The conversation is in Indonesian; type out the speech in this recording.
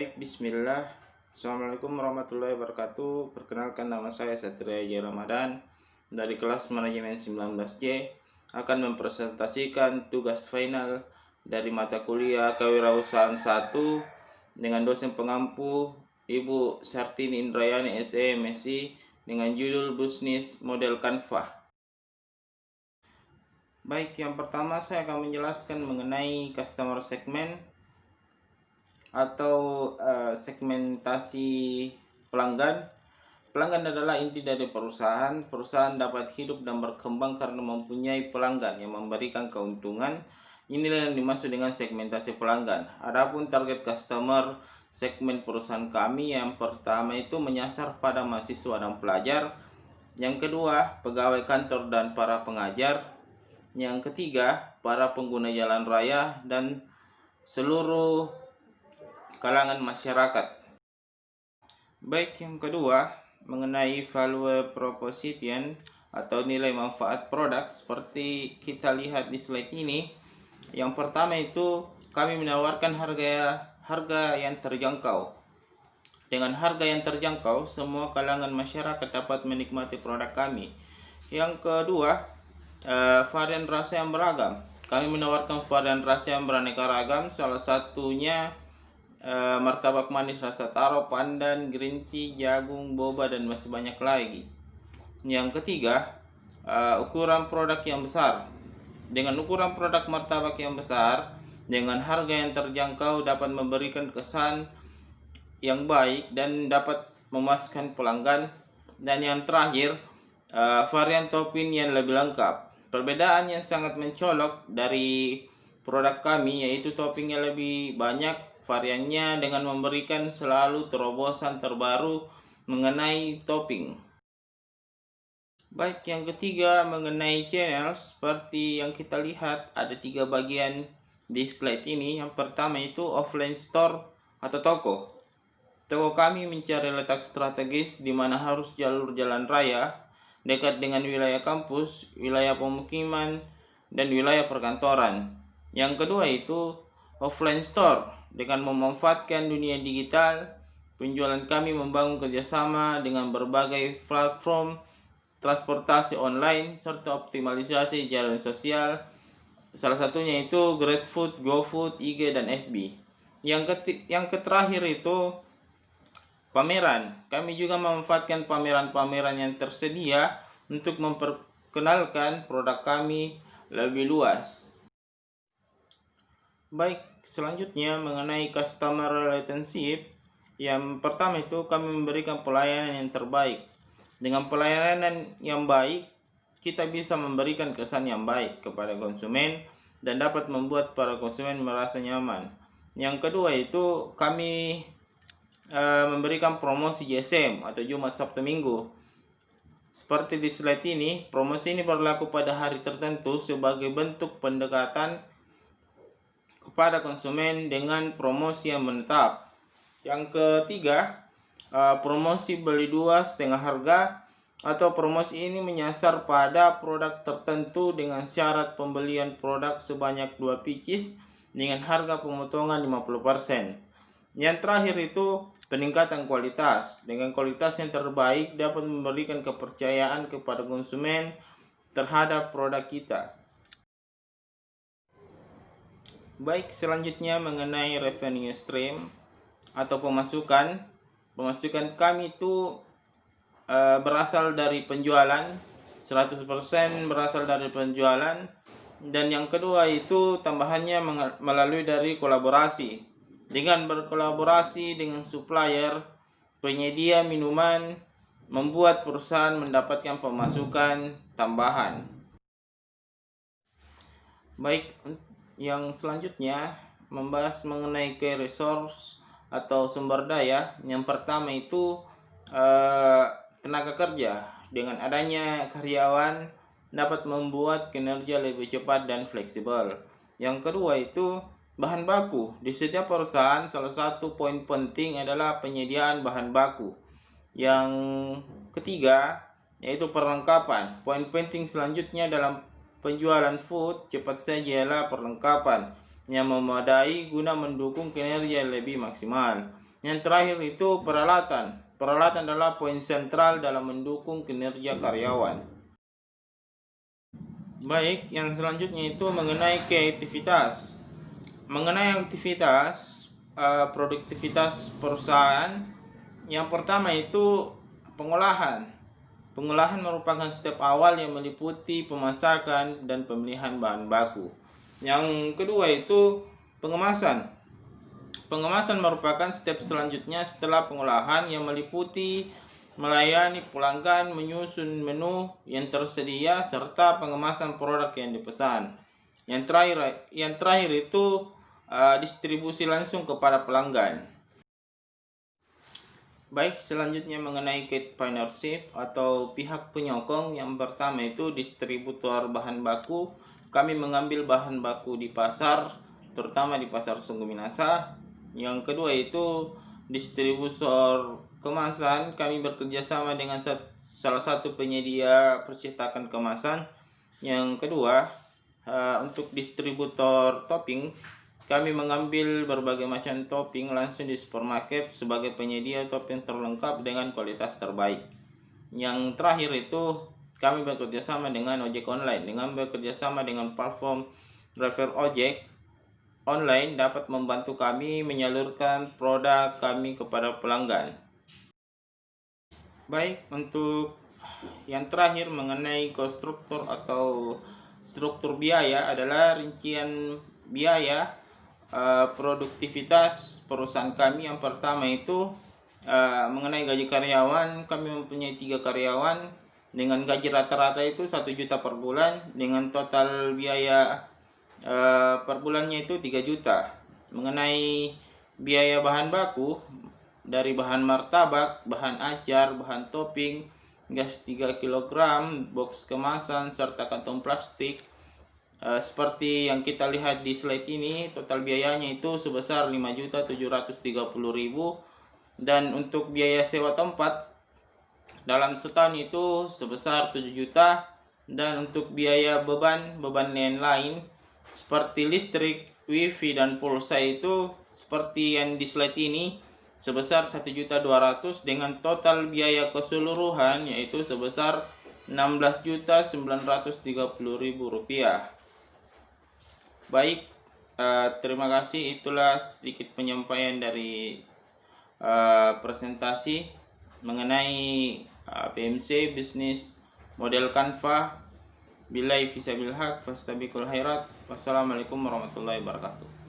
Bismillah. Assalamualaikum warahmatullahi wabarakatuh. Perkenalkan, nama saya Satria J. Ramadan dari kelas manajemen 19J, akan mempresentasikan tugas final dari mata kuliah Kewirausahaan 1 dengan dosen pengampu Ibu Sartini Indrayani SE MSI dengan judul Bisnis Model Canva. Baik, yang pertama saya akan menjelaskan mengenai customer segment atau segmentasi pelanggan. Pelanggan adalah inti dari perusahaan. Perusahaan dapat hidup dan berkembang karena mempunyai pelanggan yang memberikan keuntungan. Inilah yang dimaksud dengan segmentasi pelanggan. Adapun target customer segmen perusahaan kami, yang pertama itu menyasar pada mahasiswa dan pelajar. Yang kedua, pegawai kantor dan para pengajar. Yang ketiga, para pengguna jalan raya dan seluruh kalangan masyarakat. Baik, yang kedua mengenai value proposition atau nilai manfaat produk, seperti kita lihat di slide ini. Yang pertama itu kami menawarkan harga yang terjangkau. Dengan harga yang terjangkau, semua kalangan masyarakat dapat menikmati produk kami. Yang kedua, varian rasa yang beragam. Kami menawarkan varian rasa yang beraneka ragam, salah satunya martabak manis rasa taro, pandan, green tea, jagung, boba, dan masih banyak lagi. Yang ketiga, ukuran produk yang besar. Dengan ukuran produk martabak yang besar dengan harga yang terjangkau dapat memberikan kesan yang baik dan dapat memuaskan pelanggan. Dan yang terakhir, varian topping yang lebih lengkap. Perbedaan yang sangat mencolok dari produk kami yaitu topping yang lebih banyak variannya dengan memberikan selalu terobosan terbaru mengenai topping. Baik, yang ketiga mengenai channel, seperti yang kita lihat ada 3 bagian di slide ini. Yang pertama itu offline store atau toko. Toko kami mencari letak strategis di mana harus jalur jalan raya, dekat dengan wilayah kampus, wilayah pemukiman, dan wilayah perkantoran. Yang kedua itu offline store. Dengan memanfaatkan dunia digital, penjualan kami membangun kerjasama dengan berbagai platform transportasi online serta optimalisasi jalan sosial. Salah satunya itu GrabFood, GoFood, IG, dan FB. Yang terakhir itu pameran. Kami juga memanfaatkan pameran-pameran yang tersedia untuk memperkenalkan produk kami lebih luas. Baik, selanjutnya mengenai customer relationship. Yang pertama itu kami memberikan pelayanan yang terbaik. Dengan pelayanan yang baik, kita bisa memberikan kesan yang baik kepada konsumen dan dapat membuat para konsumen merasa nyaman. Yang kedua itu kami memberikan promosi JSM atau Jumat Sabtu Minggu. Seperti di slide ini, promosi ini berlaku pada hari tertentu sebagai bentuk pendekatan kepada konsumen dengan promosi yang menetap. Yang ketiga, promosi beli 2 setengah harga, atau promosi ini menyasar pada produk tertentu dengan syarat pembelian produk sebanyak 2 pieces dengan harga pemotongan 50%. Yang terakhir itu peningkatan kualitas. Dengan kualitas yang terbaik dapat memberikan kepercayaan kepada konsumen terhadap produk kita. Baik, selanjutnya mengenai revenue stream atau pemasukan. Pemasukan kami itu berasal dari penjualan, 100% berasal dari penjualan. Dan yang kedua itu tambahannya melalui dari kolaborasi. Dengan berkolaborasi dengan supplier, penyedia minuman, membuat perusahaan mendapatkan pemasukan tambahan. Baik, yang selanjutnya membahas mengenai key resource atau sumber daya. Yang pertama itu tenaga kerja. Dengan adanya karyawan dapat membuat kinerja lebih cepat dan fleksibel. Yang kedua itu bahan baku. Di setiap perusahaan salah satu poin penting adalah penyediaan bahan baku. Yang ketiga yaitu perlengkapan. Poin penting selanjutnya dalam penjualan food cepat saja ialah perlengkapan yang memadai guna mendukung kinerja lebih maksimal. Yang terakhir itu peralatan. Peralatan adalah poin sentral dalam mendukung kinerja karyawan. Baik, yang selanjutnya itu mengenai kreativitas. Mengenai aktivitas produktivitas perusahaan, yang pertama itu pengolahan. Pengolahan merupakan step awal yang meliputi pemasakan dan pemilihan bahan baku. Yang kedua itu pengemasan. Pengemasan merupakan step selanjutnya setelah pengolahan yang meliputi melayani pelanggan, menyusun menu yang tersedia, serta pengemasan produk yang dipesan. Yang terakhir itu distribusi langsung kepada pelanggan. Baik, selanjutnya mengenai key partnership atau pihak penyokong. Yang pertama itu distributor bahan baku. Kami mengambil bahan baku di pasar, terutama di pasar Sungguh Minasa. Yang kedua itu distributor kemasan. Kami bekerja sama dengan salah satu penyedia percetakan kemasan. Yang kedua, untuk distributor topping, kami mengambil berbagai macam topping langsung di supermarket sebagai penyedia topping terlengkap dengan kualitas terbaik. Yang terakhir itu kami bekerja sama dengan ojek online. Dengan bekerja sama dengan platform driver ojek online dapat membantu kami menyalurkan produk kami kepada pelanggan. Baik, untuk yang terakhir mengenai konstruktur atau struktur biaya adalah rincian biaya produktivitas perusahaan kami. Yang pertama itu mengenai gaji karyawan. Kami mempunyai 3 karyawan dengan gaji rata-rata itu 1 juta per bulan, dengan total biaya per bulannya itu 3 juta. Mengenai biaya bahan baku, dari bahan martabak, bahan acar, bahan topping, gas 3 kg, box kemasan, serta kantong plastik, seperti yang kita lihat di slide ini, total biayanya itu sebesar 5.730.000. Dan untuk biaya sewa tempat dalam setahun itu sebesar 7 juta. Dan untuk biaya beban lain seperti listrik, wifi, dan pulsa itu seperti yang di slide ini sebesar 1.200.000, dengan total biaya keseluruhan yaitu sebesar 16.930.000 rupiah. Baik, terima kasih. Itulah sedikit penyampaian dari presentasi mengenai PMC bisnis model Canva. Billahi fisabilillah, fastabiqul khairat. Wassalamualaikum warahmatullahi wabarakatuh.